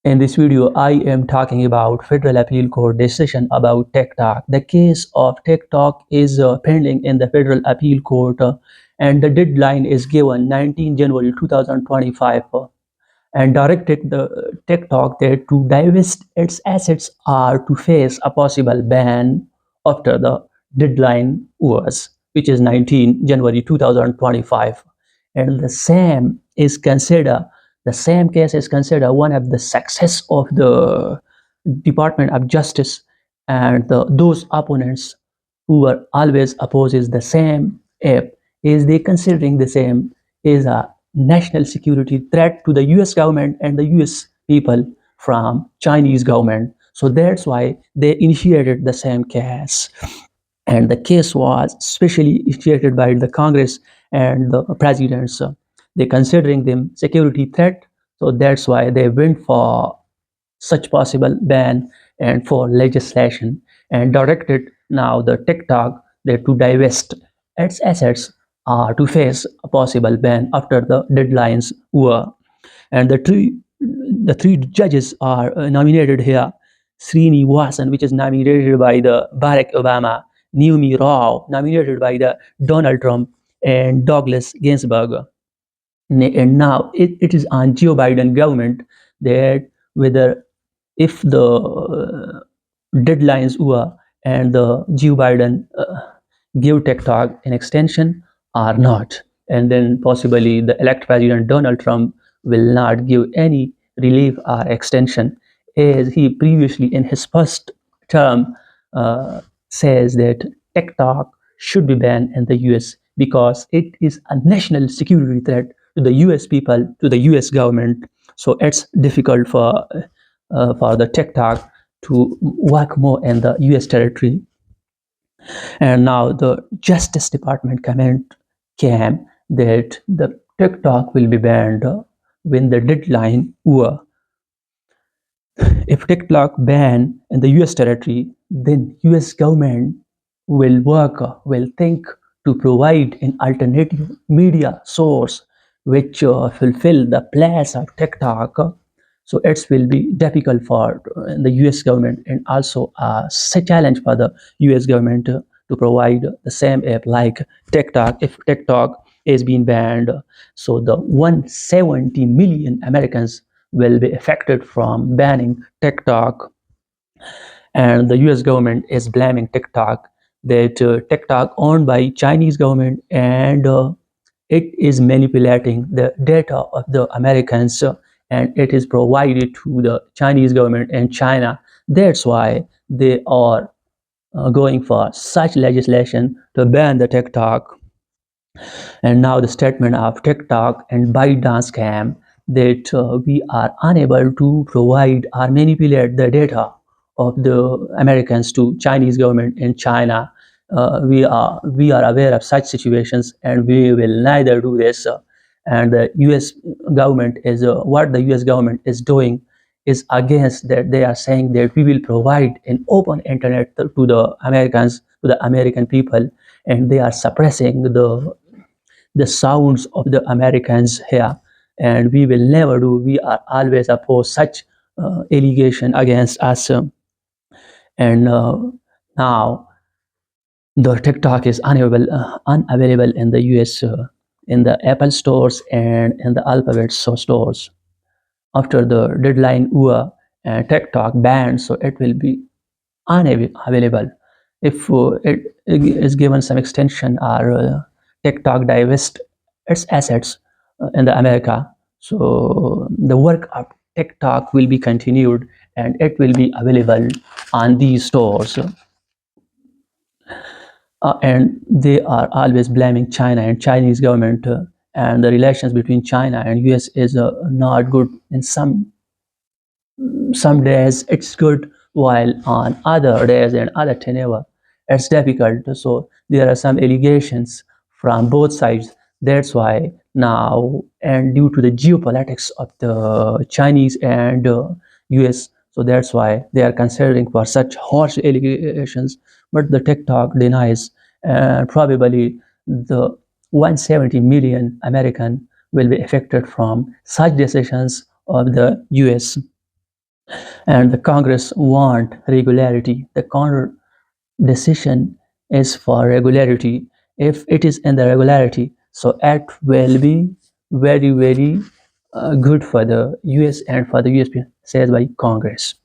In this video, I am talking about Federal Appeal Court decision about TiK Tok. The case of TiK Tok is pending in the Federal Appeal Court, and the deadline is given 19 January 2025, and directed the TiK Tok that to divest its assets or to face a possible ban after the deadline was, which is 19 January 2025. And the same case is considered one of the success of the Department of Justice, and those opponents who were always opposes the same app, is they considering the same is a national security threat to the US government and the US people from Chinese government. So that's why they initiated the same case. And the case was specially initiated by the Congress and the presidents. They considering them security threat, so that's why they went for such possible ban and for legislation, and directed now the TiK Tok that to divest its assets to face a possible ban after the deadlines were. And the three judges are nominated here: Srinivasan, which is nominated by the Barack Obama; Naomi Rao, nominated by the Donald Trump; and Douglas Ginsburg. And now it is on Joe Biden government that whether if the deadlines were and the Joe Biden give TiK Tok an extension or not. And then possibly the elect president Donald Trump will not give any relief or extension, as he previously in his first term says that TiK Tok should be banned in the US because it is a national security threat to the US people, to the US government. So it's difficult for the TiK Tok to work more in the US territory. And now the Justice Department comment came that the TiK Tok will be banned when the deadline were. If TiK Tok ban in the US territory, then US government will think to provide an alternative media source which fulfill the place of TiK Tok. So it will be difficult for the US government, and also a challenge for the US government to provide the same app like TiK Tok. If TiK Tok is being banned, so the 170 million Americans will be affected from banning TiK Tok. And the US government is blaming TiK Tok that TiK Tok owned by Chinese government, and it is manipulating the data of the Americans, and it is provided to the Chinese government and China. That's why they are going for such legislation to ban the TiK Tok. And now the statement of TiK Tok and ByteDance scam that we are unable to provide or manipulate the data of the Americans to Chinese government in China. We are aware of such situations, and we will neither do this. And the U.S. government is what the U.S. government is doing is against that. They are saying that we will provide an open internet to the Americans, to the American people, and they are suppressing the sounds of the Americans here. And we will never do. We are always oppose such allegation against us. And now the TiK Tok is unavailable in the US, in the Apple stores and in the Alphabet stores. After the deadline were TiK Tok banned, so it will be unavailable. If it is given some extension, or TiK Tok divest its assets in the America, so the work of TiK Tok will be continued, and it will be available on these stores. And they are always blaming China and Chinese government, and the relations between China and US is not good. In some days it's good, while on other days and other tenure it's difficult. So there are some allegations from both sides. That's why now, and due to the geopolitics of the Chinese and US, so that's why they are considering for such harsh allegations. But the TiK Tok denies, and probably the 170 million American will be affected from such decisions of the US. and the Congress want regularity. The decision is for regularity. If it is in the regularity, so it will be very, very good for the US and for the USP, said by Congress.